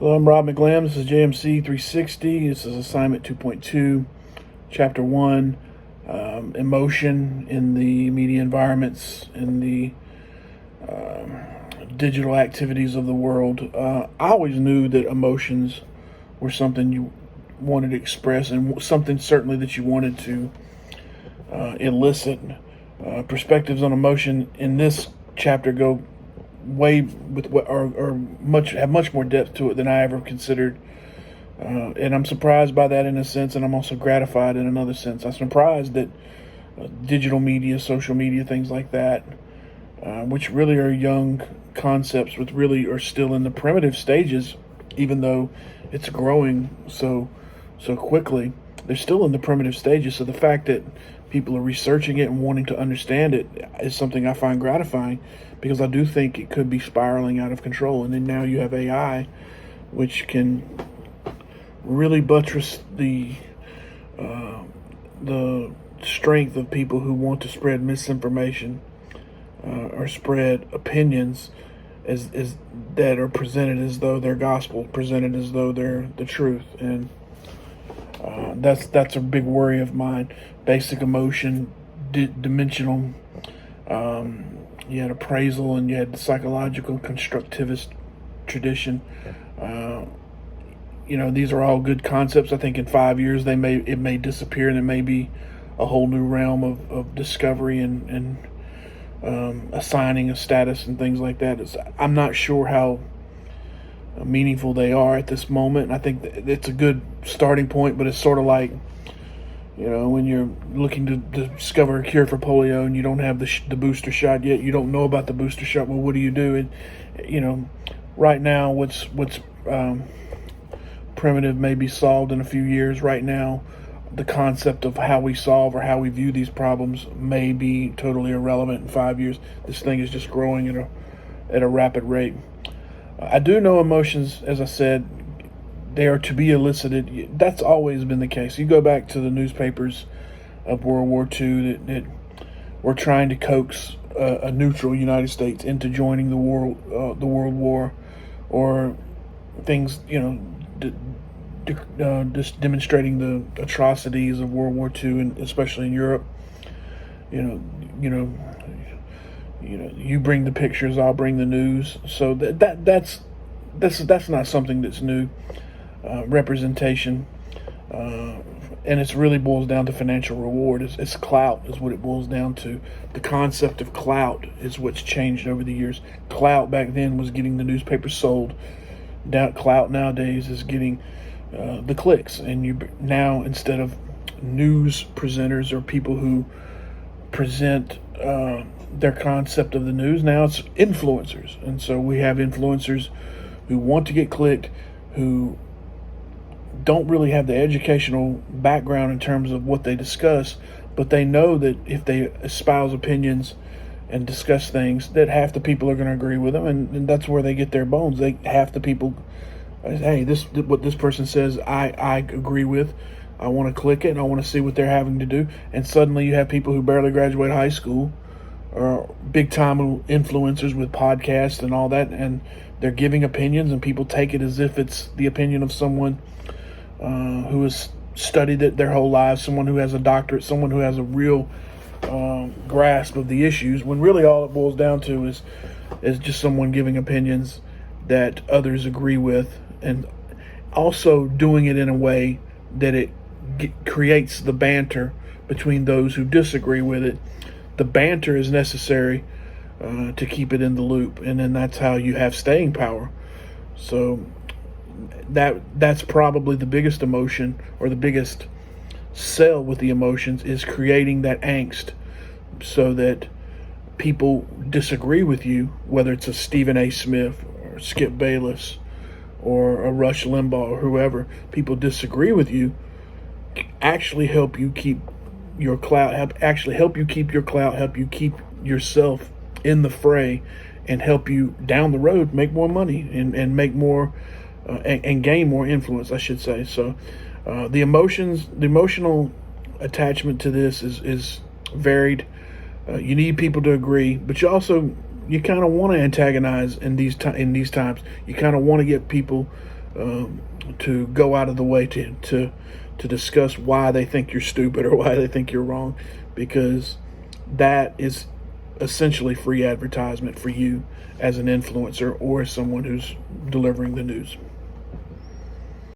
Hello, I'm Rob McGlam. This is JMC 360. This is assignment 2.2, chapter 1, emotion in the media environments, in the digital activities of the world. I always knew that emotions were something you wanted to express and something certainly that you wanted to elicit. Perspectives on emotion in this chapter go way with what are much have much more depth to it than I ever considered, and I'm surprised by that in a sense, and I'm also gratified in another sense. I'm surprised that digital media, social media, things like that, which really are young concepts, which really are still in the primitive stages, even though it's growing so quickly. They're still in the primitive stages. So the fact that people are researching it and wanting to understand it is something I find gratifying, because I do think it could be spiraling out of control. And then now you have AI, which can really buttress the strength of people who want to spread misinformation or spread opinions as that are presented as though they're gospel, presented as though they're the truth. And that's a big worry of mine. Basic emotion, dimensional. You had appraisal, and you had the psychological constructivist tradition. These are all good concepts. I think in 5 years it may disappear, and it may be a whole new realm of discovery and assigning a status and things like that. I'm not sure how meaningful they are at this moment. I think it's a good starting point, but it's sort of like, when you're looking to discover a cure for polio and you don't have the booster shot yet, you don't know about the booster shot. Well, what do you do? And right now, what's primitive may be solved in a few years. Right now, the concept of how we solve or how we view these problems may be totally irrelevant in 5 years. This thing is just growing at a rapid rate. I do know emotions, as I said, they are to be elicited. That's always been the case. You go back to the newspapers of World War II that were trying to coax a neutral United States into joining the World War, or things, just demonstrating the atrocities of World War II, and especially in Europe. You bring the pictures, I'll bring the news. So that's not something that's new. Representation, and it really boils down to financial reward. It's clout is what it boils down to. The concept of clout is what's changed over the years. Clout back then was getting the newspaper sold. Clout nowadays is getting the clicks. And you now, instead of news presenters or people who present their concept of the news, now it's influencers. And so we have influencers who want to get clicked, who don't really have the educational background in terms of what they discuss, but they know that if they espouse opinions and discuss things, that half the people are going to agree with them, and that's where they get their bones. Half the people, hey, what this person says, I agree with. I want to click it, and I want to see what they're having to do. And suddenly you have people who barely graduate high school, or big time influencers with podcasts and all that, and they're giving opinions, and people take it as if it's the opinion of someone who has studied it their whole lives, someone who has a doctorate, someone who has a real grasp of the issues, when really all it boils down to is just someone giving opinions that others agree with, and also doing it in a way that it creates the banter between those who disagree with it. The banter is necessary to keep it in the loop, and then that's how you have staying power. So that's probably the biggest emotion, or the biggest sell with the emotions, is creating that angst so that people disagree with you, whether it's a Stephen A. Smith or Skip Bayless or a Rush Limbaugh or whoever. People disagree with you, actually help you keep your clout, help you keep yourself in the fray, and help you down the road make more money and make more and gain more influence, I should say. So the emotional attachment to this is varied. You need people to agree, but you kind of want to antagonize in these times. You kind of want to get people to go out of the way to discuss why they think you're stupid or why they think you're wrong, because that is essentially free advertisement for you as an influencer or as someone who's delivering the news.